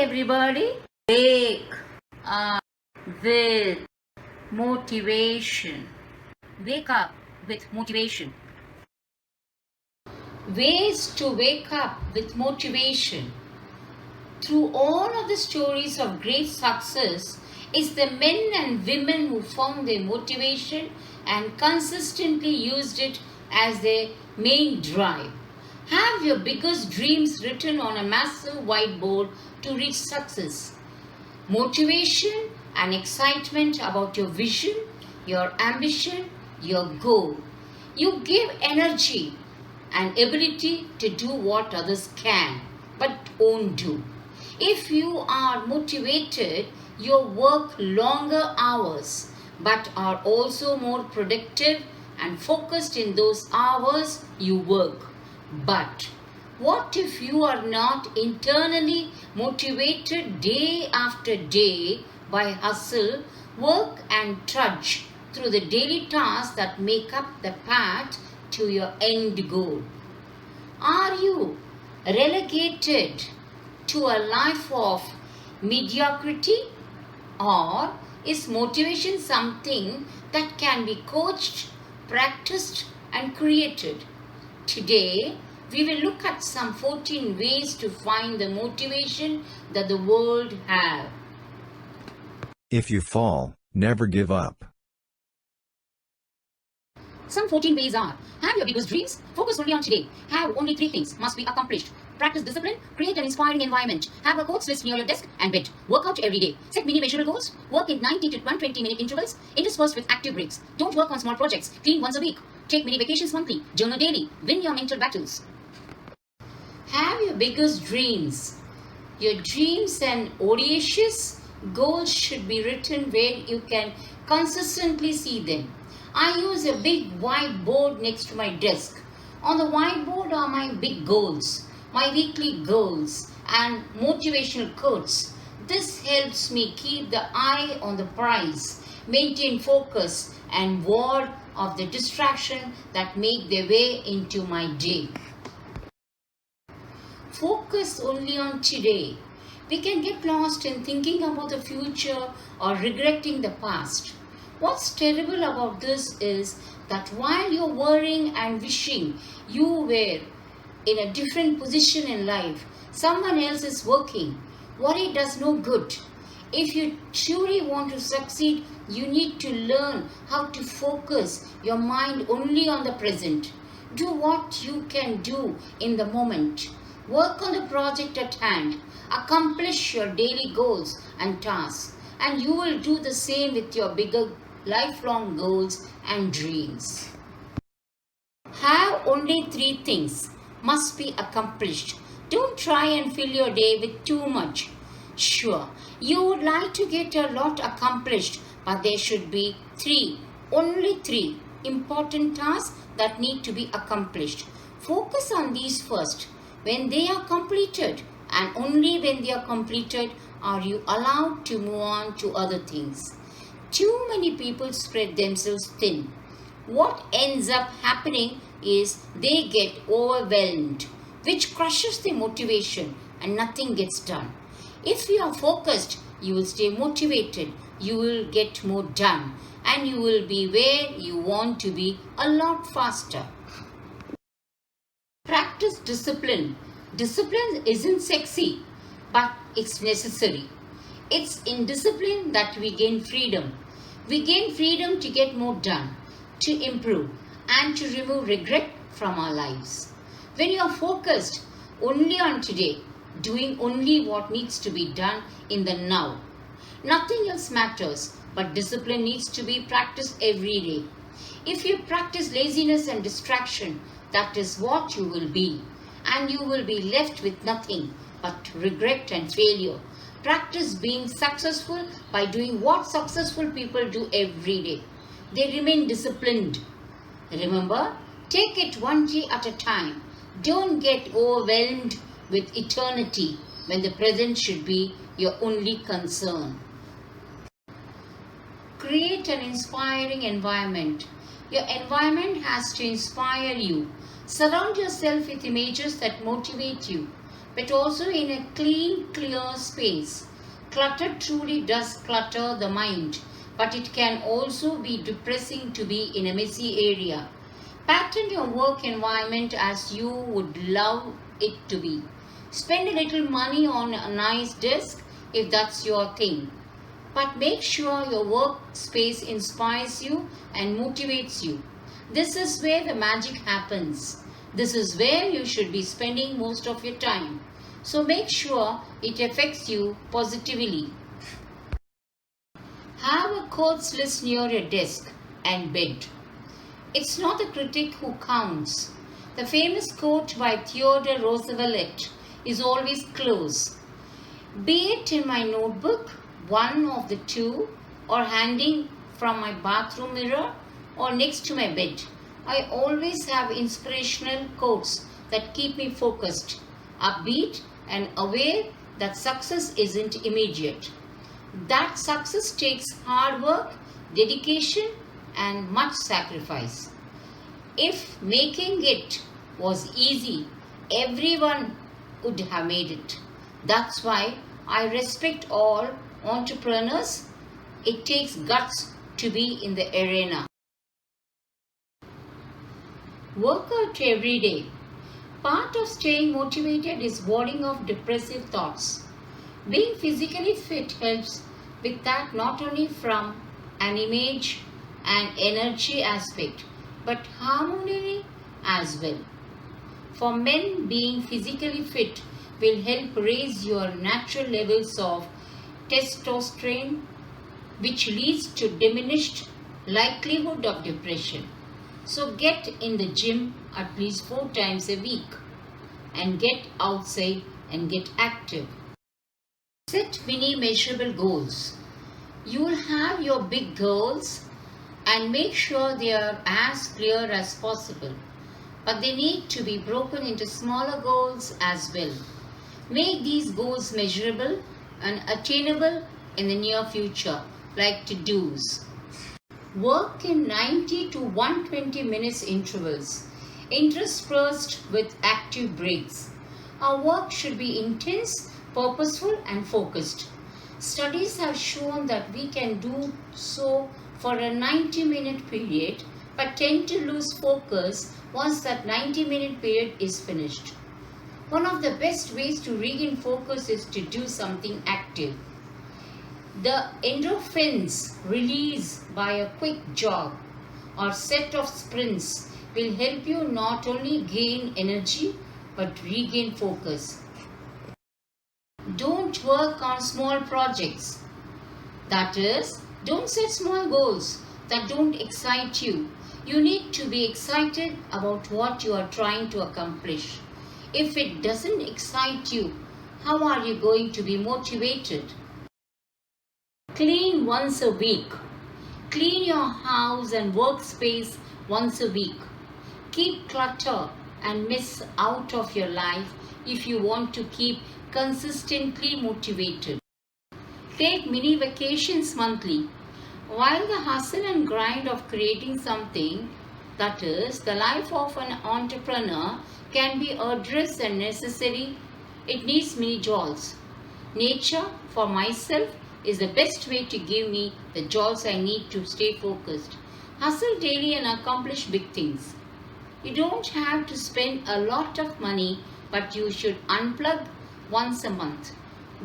everybody. Wake up with motivation. Wake up with motivation. Ways to wake up with motivation. Through all of the stories of great success is the men and women who found their motivation and consistently used it as their main drive. Have your biggest dreams written on a massive whiteboard to reach success. Motivation and excitement about your vision, your ambition, your goal. You give energy and ability to do what others can but won't do. If you are motivated, you work longer hours but are also more productive and focused in those hours you work. But what if you are not internally motivated day after day by hustle, work and trudge through the daily tasks that make up the path to your end goal? Are you relegated to a life of mediocrity, or is motivation something that can be coached, practiced and created? Today, we will look at some 14 ways to find the motivation that the world has. If you fall, never give up. Some 14 ways are: have your biggest dreams, focus only on today, have only 3 things must be accomplished, practice discipline, create an inspiring environment, have a quotes list near your desk and bed, work out every day, set mini measurable goals, work in 90 to 120 minute intervals, interspersed with active breaks, don't work on small projects, clean once a week, take mini vacations monthly, journal daily, win your mental battles. Have your biggest dreams. Your dreams and audacious goals should be written where you can consistently see them. I use a big whiteboard next to my desk. On the whiteboard are my big goals, my weekly goals and motivational quotes. This helps me keep the eye on the prize, maintain focus and ward off the distraction that make their way into my day. Focus only on today. We can get lost in thinking about the future or regretting the past. What's terrible about this is that while you're worrying and wishing you were in a different position in life, someone else is working. Worry does no good. If you truly want to succeed, you need to learn how to focus your mind only on the present. Do what you can do in the moment. Work on the project at hand. Accomplish your daily goals and tasks. And you will do the same with your bigger lifelong goals and dreams. Have only 3 things must be accomplished. Don't try and fill your day with too much. Sure, you would like to get a lot accomplished, but there should be 3, only 3 important tasks that need to be accomplished. Focus on these first. When they are completed, and only when they are completed, are you allowed to move on to other things. Too many people spread themselves thin. What ends up happening is they get overwhelmed, which crushes their motivation and nothing gets done. If you are focused, you will stay motivated, you will get more done, and you will be where you want to be a lot faster. Practice discipline. Discipline isn't sexy, but it's necessary. It's in discipline that we gain freedom. We gain freedom to get more done, to improve, and to remove regret from our lives. When you are focused only on today, doing only what needs to be done in the now, nothing else matters, but discipline needs to be practiced every day. If you practice laziness and distraction, that is what you will be, and you will be left with nothing but regret and failure. Practice being successful by doing what successful people do every day. They remain disciplined. Remember, take it one day at a time. Don't get overwhelmed with eternity when the present should be your only concern. Create an inspiring environment. Your environment has to inspire you. Surround yourself with images that motivate you. but also in a clean, clear space. Clutter truly does clutter the mind, but it can also be depressing to be in a messy area. Pattern your work environment as you would love it to be. Spend a little money on a nice desk if that's your thing. But make sure your workspace inspires you and motivates you. This is where the magic happens. This is where you should be spending most of your time. So make sure it affects you positively. Have a quotes list near your desk and bed. It's not the critic who counts. The famous quote by Theodore Roosevelt is always close. Be it in my notebook, one of the two, or hanging from my bathroom mirror, or next to my bed, I always have inspirational quotes that keep me focused, upbeat, and aware that success isn't immediate. That success takes hard work, dedication, and much sacrifice. If making it was easy, everyone would have made it. That's why I respect all entrepreneurs. It takes guts to be in the arena. Work out every day. Part of staying motivated is warding off depressive thoughts. Being physically fit helps with that, not only from an image and energy aspect, but harmony as well. For men, being physically fit will help raise your natural levels of testosterone, which leads to diminished likelihood of depression. So get in the gym at least 4 times a week and get outside and get active. Set mini measurable goals. You will have your big goals and make sure they are as clear as possible. But they need to be broken into smaller goals as well. Make these goals measurable and attainable in the near future, like to-dos. Work in 90 to 120 minutes intervals, interspersed with active breaks. Our work should be intense, purposeful, and focused. Studies have shown that we can do so for a 90-minute period, but tend to lose focus once that 90-minute period is finished. One of the best ways to regain focus is to do something active. The endorphins released by a quick jog or set of sprints will help you not only gain energy but regain focus. Don't work on small projects. That is, don't set small goals that don't excite you. You need to be excited about what you are trying to accomplish. If it doesn't excite you, how are you going to be motivated? Clean once a week. Clean your house and workspace once a week. Keep clutter and mess out of your life if you want to keep consistently motivated. Take mini vacations monthly. While the hustle and grind of creating something, that is, the life of an entrepreneur, can be arduous and necessary, it needs many jolts. Nature, for myself, is the best way to give me the jolts I need to stay focused. Hustle daily and accomplish big things. You don't have to spend a lot of money, but you should unplug once a month.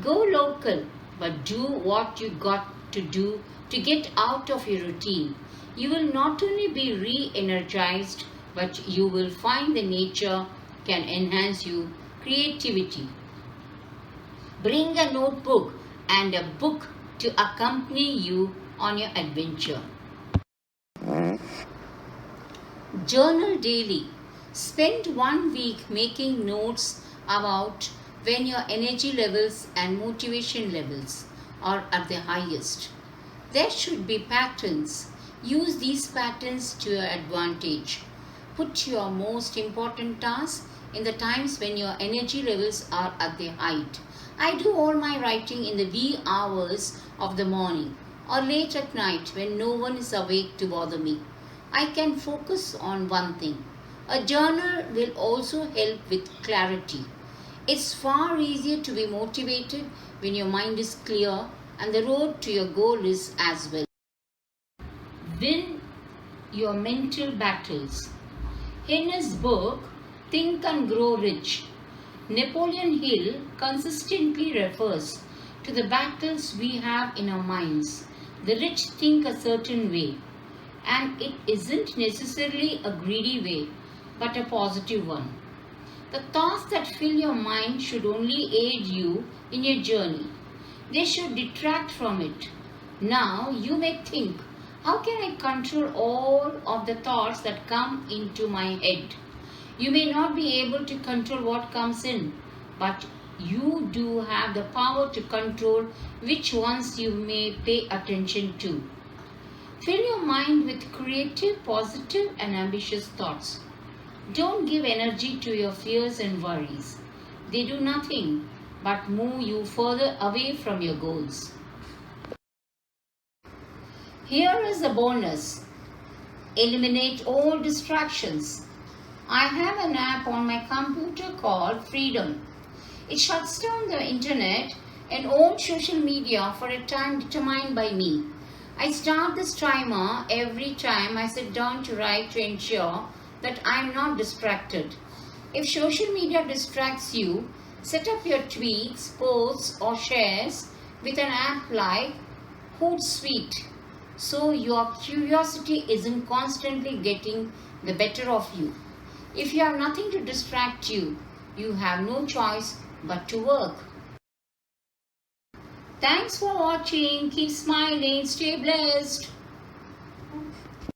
Go local, but do what you got to do to get out of your routine. You will not only be re-energized, but you will find the nature can enhance your creativity. Bring a notebook and a book to accompany you on your adventure. Journal daily. Spend 1 week making notes about when your energy levels and motivation levels are at the highest. There should be patterns. Use these patterns to your advantage. Put your most important tasks in the times when your energy levels are at their height. I do all my writing in the wee hours of the morning or late at night when no one is awake to bother me. I can focus on one thing. A journal will also help with clarity. It's far easier to be motivated when your mind is clear and the road to your goal is as well. Win your mental battles. In his book, Think and Grow Rich, Napoleon Hill consistently refers to the battles we have in our minds. The rich think a certain way, and it isn't necessarily a greedy way, but a positive one. The thoughts that fill your mind should only aid you in your journey. They should detract from it. Now you may think, how can I control all of the thoughts that come into my head? You may not be able to control what comes in, but you do have the power to control which ones you may pay attention to. Fill your mind with creative, positive, and ambitious thoughts. Don't give energy to your fears and worries. They do nothing but move you further away from your goals. Here is a bonus. Eliminate all distractions. I have an app on my computer called Freedom. It shuts down the internet and all social media for a time determined by me. I start this timer every time I sit down to write to ensure that I am not distracted. If social media distracts you, set up your tweets, posts, or shares with an app like Hootsuite so your curiosity isn't constantly getting the better of you. If you have nothing to distract you, you have no choice but to work. Thanks for watching. Keep smiling. Stay blessed.